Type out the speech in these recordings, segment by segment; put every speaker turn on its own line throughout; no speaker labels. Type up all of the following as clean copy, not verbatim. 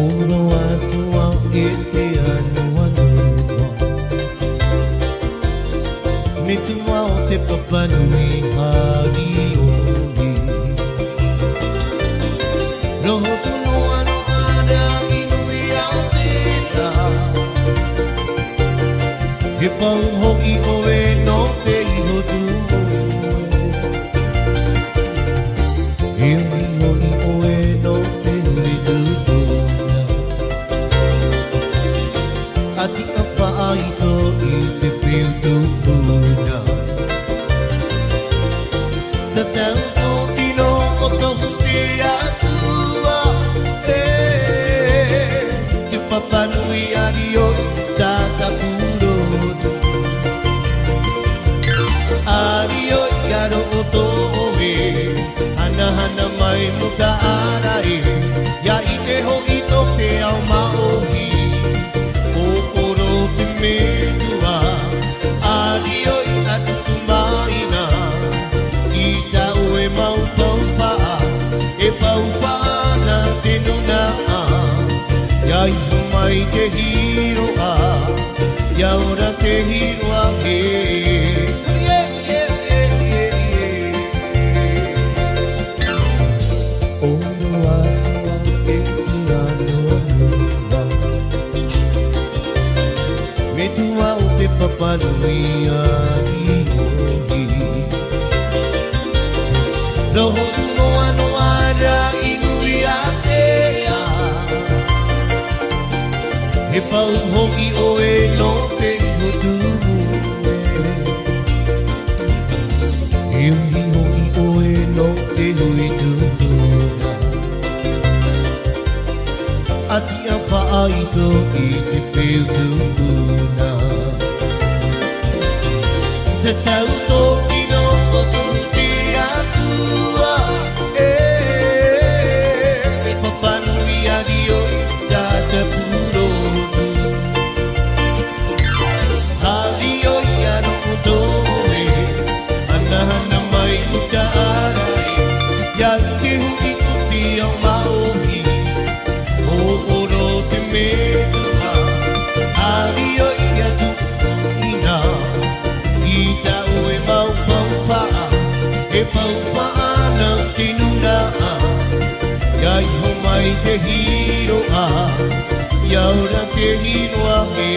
Oro atua e te anua noa Me tua o te papanui hari ohi Noho tunu anu ada inui au tena He pau hoki oe no te iho tuo He hoki oe no te hui tupuna Ati a whaaito i te piu tupuna Ta tau tō tino o tohu te atua Te papanui ari o tata purotu Ari o iaro o tohe Hana hana mai muta arai Ya i te hoki to te au maohi O oro te metua Ari o i atu maina I tau e mau paupaa E paupaa na te nunaa Ya i mai te hiroa Ya ora te hiroa he Papanui ari ohi Noho tuno anu ara inui atea He pau hoki oe no te hutumu He hui hoki oe no te hui tupuna Ati a whaaito i te peo tupuna Te tau tō kino o tohu te atua E papanui ari o tata purotu Hari o i anu o tōe Ana hana mai uta arai Ya te hui kuti au maohi O oro te metua Hari o i atu ina I tau e mau paupaa E paupaa na te nunaa Ya iho mai te hiroa Ya ora te hiroa he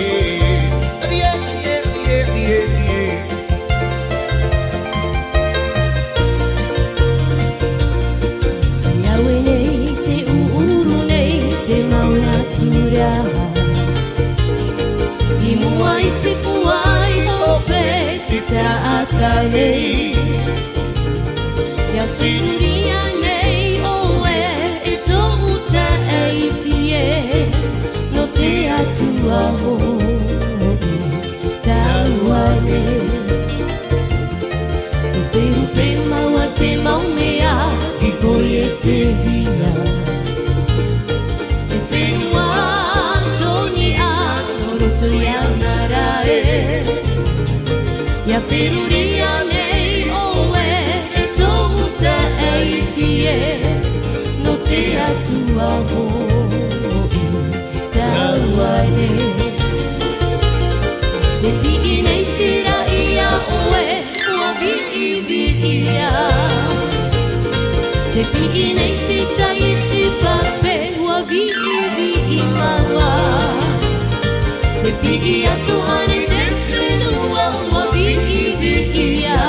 Rie, rie, rie, rie, rie
Iaue nei, te uuru nei, te mauna tura I mua I te puai hope te taata nei Ia whiruria nei oe e tō uta eitie No te atua hoi taua nei No te upe maua te maumea I boi e te hia E whenua toni a Noroto ia narae Ia whiruria nei oe e tō uta eitie No te atua hoi taua nei Te pii nei te raia oe ua vi ia Te pii nei te tai e te pape ua vi maua Te pii atu ane te whenua ua vi ia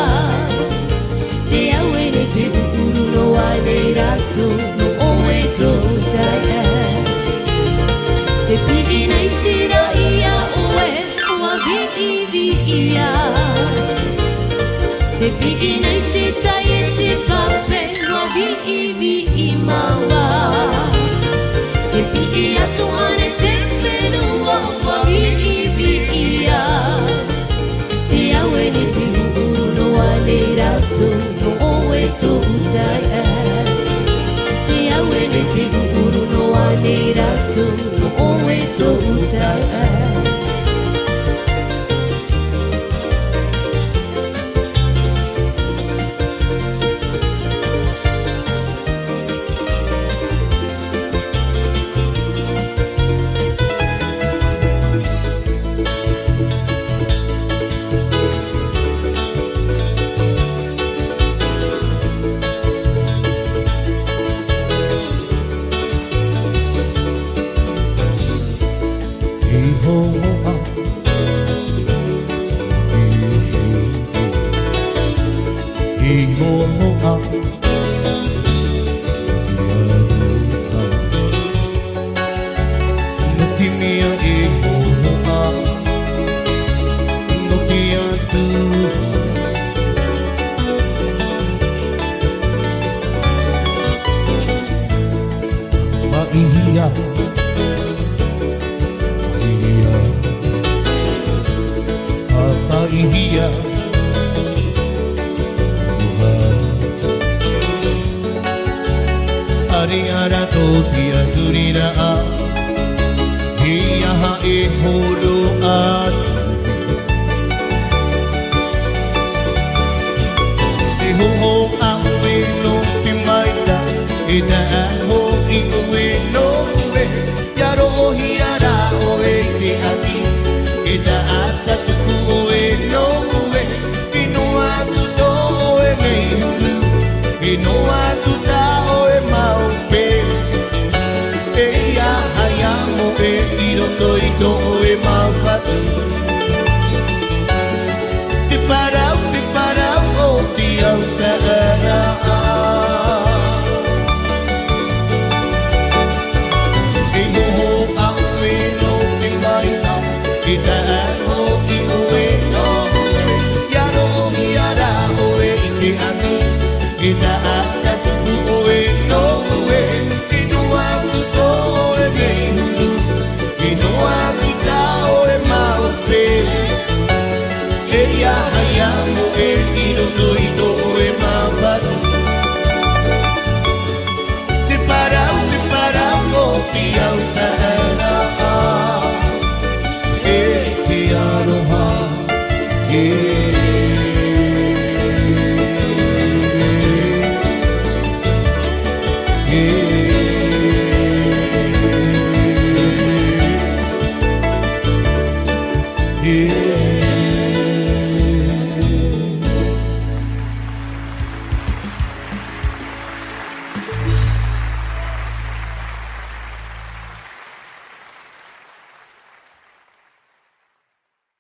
Te au ene te ukuru no ane rato no oe tō tae Te pii nei te raia oe ua vi ia Te pii nei te tai e te pape ua vi maua Te pii atu ane te whenua ua vi ia Te au ene te ukuru no ane rato no oe tō tae Te au ene te ukuru no ane rato no oe tō tae
Ihiya Ariara to tia turira a Hiya ha e holo a Te ho ho a ue no te maita E na a ho I ue no ue Yaro o hiara o e te ati E na a tatuku o e no ue Ino atu to o e mei hulu Ino atu ta o e maupe E ia hayamo e iro to ito o e maupatu